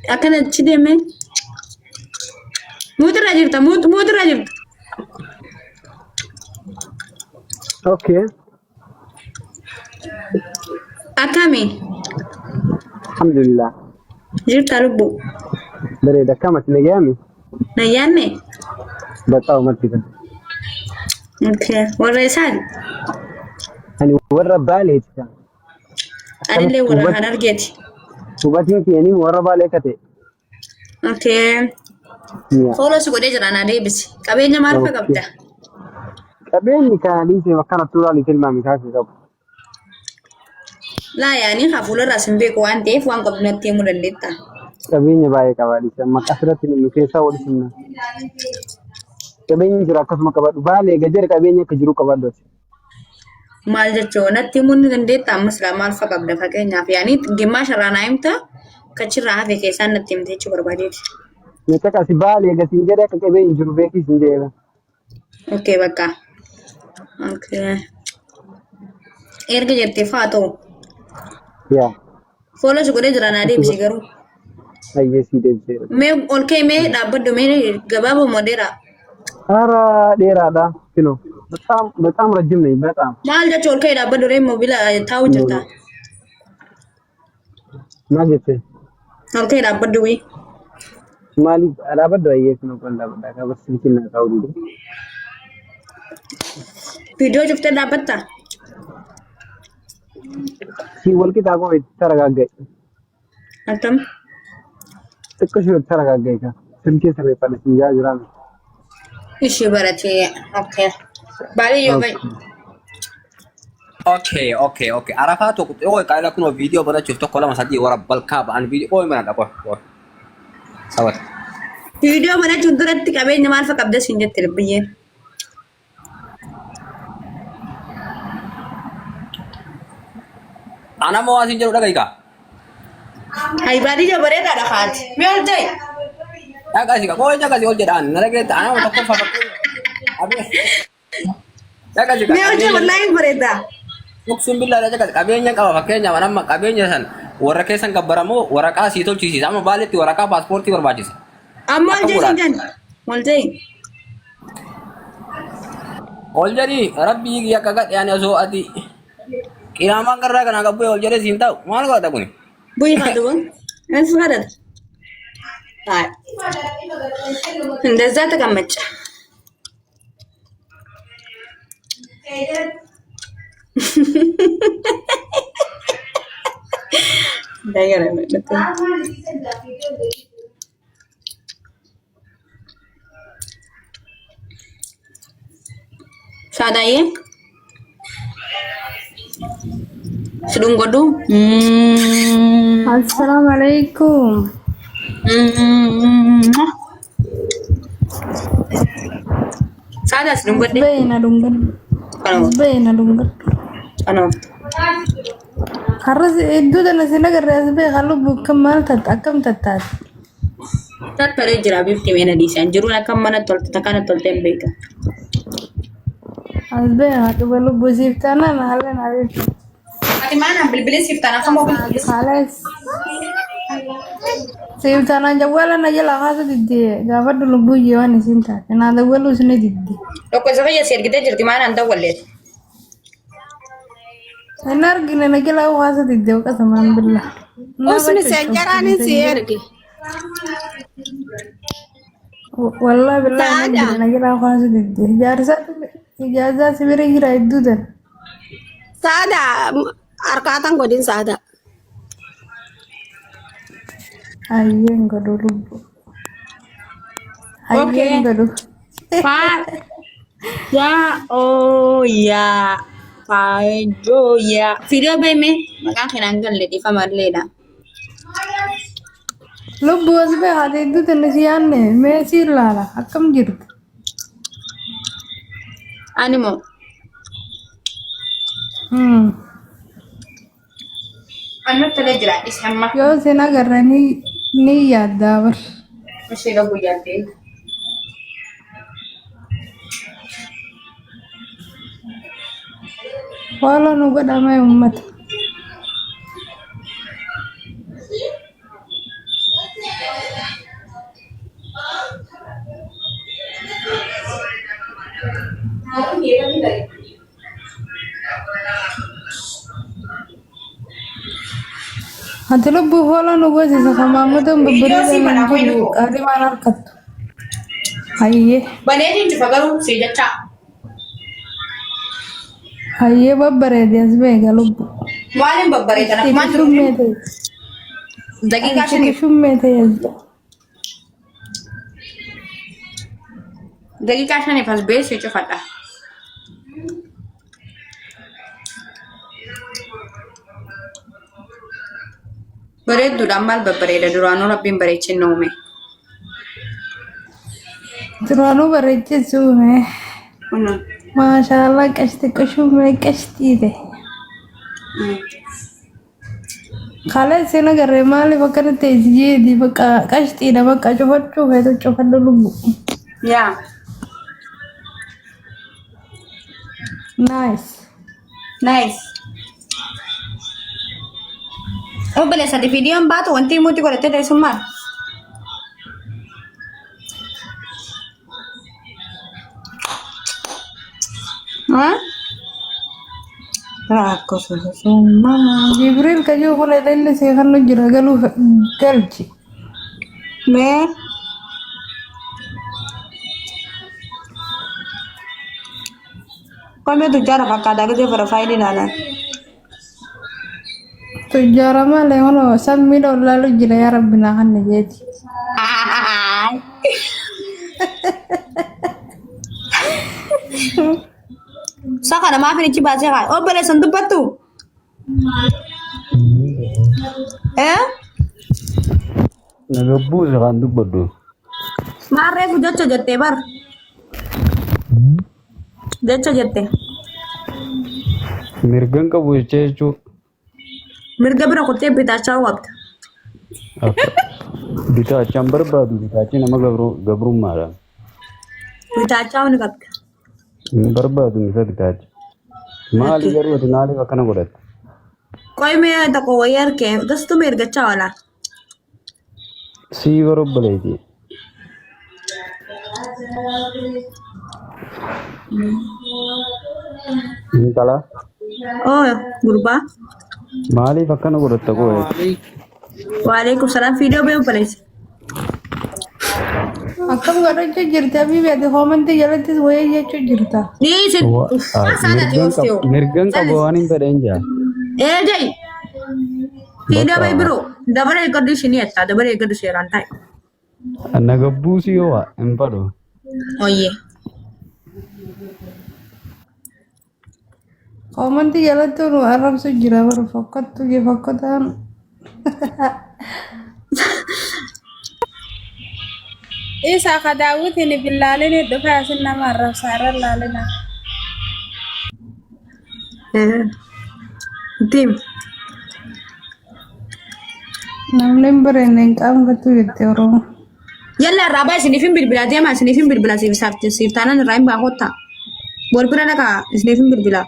Akan cide me. Mutu rajirta, mutu rajirta. Okay. Akami. Alhamdulillah. Jirta lubu. Bereda kamat negami. Nayame. Batao matikan. Okay. Wala isad. Hani warra bale ita. Anile wala hanargeti. Subatin ki yani warra bale kate. Okay. Ya. Follow su gode jira na debisi. Kabenya marfa Okay. kabda. Kabeni kanise wakana tura ni kelma mikaki kab. La yani khafula rasimbe ko ante fu an kabna temu dandeta. Kabeni bae kabadi sama kasrati ni mukesa wadi sunna. Kabeni jira kasma kabadu bale gajer kabeni kajiru kabadu. Maal jechuun natti mun dandeetta ammas maal fa qabda fakkeenyaaf yaani gimmaa sharaanaa himta kachirraa hafe keessaan natti himte jechuu barbaadeeti. Nitaka si bale gasin jere ka kabeni jiru beki sinjera. Okay bakka. Okay. Erga jettee faa ta'u. Ya. Follow su godhee jira naa deebisi garuu. Ayye si debse. Mee ol ka'e mee dhaabbaddu mee gabaaboo modeera. Ara deraadha kilo. Betam rajim nahi betam. Maal jechuun ol ka'e dhaabbaddu ree moobila taa'u jirta. Ma jette. Ol ka'e dhaabbaddu wii. Mali alabaddu ayye kilo konda badda ka bas silkin na kaudi. Viidiyoo cuftee dhaabbatta. Si wal kita ko taragagay. Attam. Tokko shi taragagay ka. Silkin sarre pada sinja jiran. Ishee baratee. Okay. Baalee yoo ba'i. Okay. Arafaa tokko yoo qaala kun video barachuuf tokko lama sadii warabbal kaaba an video oo mana dhaqo. Sawat. Viidiyoo barachuun duratti qabeenya maal fa qabda siin jette biyyeen. Ana mau asin jaru dagai ka. Hai baadiyyaa bareedaadha faati. Mee ol ta'e. Dagai sih ka. Kau jaga sih ol jedaan. Nara kita ana mau tokko fa. Abi. Dagai sih ka. Mee ol ta'e wallahi bareeda. Muksun billah daga qabeenya qaba fakkeenya manamma qabeenya san warra keessan gabbaramoo waraqaa sii tolchisiisa amma baaletti waraqaa paaspoortii barbaachisa. Amma ol ta'e siin ol ta'e. Ol jadi rabbi ya kagat yani so ati. Kiraman karena kena kabu ol jadi sin tahu. Mana kau tahu ni? Buy haadu bang. Kan suara. Hai. Ndeza takamcha. Dayar betul. Sada ye? Sedung godu. Assalamualaikum. Sada sedung godu. Bena dunggan. Ano? Bena dunggan. Ano? Harus itu dan nasi nagar rasbe kalau bukan mal tat akam tatat. Tat pare jira bifti mena disan. Juru nakam mana tol takana tol tembeka. Asbe hatu balu busif tanah nahalan awet. Ati mana beli sif tanah kamu beli. Kalas. Sif tanah jawalan aja lah kasu didi. Gawat dulu bujo ani sinta. Kenapa balu sini didi. Loko sa kaya sir kita jerti mana anta wallet. Enar gini lagi lah kasu didi. Oka sama ambillah. Usni sejarani sirgi. Wallah billah gini lagi lah kasu didi. Ijazah sebenarnya kira itu dan. Sada arkatan godin sada. Ayo enggak dulu. Ayo enggak dulu. Pak. Ya, oh ya. Pak, oh ya. Video ba me? Makakinanggal le di famar le da. Lo bos be ada itu tenesian nih, mesir lah, akam jiru. Animo. Anak tele jira ishamma. Yo sena karena ni yada ber. Masih lo bujante. Walau nunggu damai umat. Ati lubbuu hoolaa nu goosisa kan maammutuun babbareedan hin jiru qaarii maal harkattu. Hayyee Baneetiin cufa garuu si jecha. hayyee babbareede as beeka lubbu. Maaliin babbareedan akkuma jiru. Shummee ta'e. Daqiiqaa shanii. Shummee ta'e as beeka. Daqiiqaa shaniif as beessee cufadha. Bareedduudhaan maal babbareeda duraanuu rabbiin bareechin uume. Duraanuu bareechisuume. Kunuun. Maashaallah qashti qashummee qashtii ta'e. Kaalee seen agarree maaliif akkana ta'e jeedi bakka qashtiidha bakka cufachuu feetu cufadhu lubbu. Yaa. Nice. Nice. Obboleessa di viidiyoon baatu wanti muti godhattee teessuun maal? Rakkoo suusummaa. Jibriil kajuu kun illee seeqannu jira galuu galchi. Mee? Kau tujjaara fakkaata gisee profaayilii ilaalan. Tujjaara malee mana sammiidha olaalu jira yaa rabbi naa kanna jeeti. Saka namaaf hin ichi baasee haa obboleessan dubbattu. Nagabbuu kan dubbaddu. Maarreefu jecha jettee bar. Jecha jettee. Mirgan qabu jechuun. Mirga bira kuttee bitaachaa qabda. Bitaachaan barbaadu bitaachi nama gabrummaadha. Bitaachaa ni qabda. Hin barbaadu misa bitaachi. Maali garuu ati maaliif akkana godhatte? Qoy mee tokko wayii harkee gastu mirgachaa oola. Sii barobboleeti. Intala Oh gurbaa. maaliif akkana godhatte qo'ee? Waalaikum salaam viidiyoo bee obboleessa. Akkam godhachuu jirti abii beekte koomantii jalattis wayii jechuu jirta. Dhiisin. Mirgan qabu waan hin fedhen jaa. Jai. Viidiyoo bee biroo dabaree eeggaddu ishinii jettaa dabaree eeggaddu seeraan ta'e. Nagabbuu si yoo hin fadhu. Oyyee. Koomantii jalatti nu arrabsu jira bara fakkattu jee fakkataan. Isa ka daawwitiin billaaleen dhufee asin nama arrabsaa irra laalina. Tim. Namni hin bareenye hin qaanfattu jette Oromoo. Yalla rabaa isiniifin bilbilaa deema isiniifin bilbilaa siif taanaan irraa hin baakottaa. Bol bira dhagaa isiniifin bilbilaa.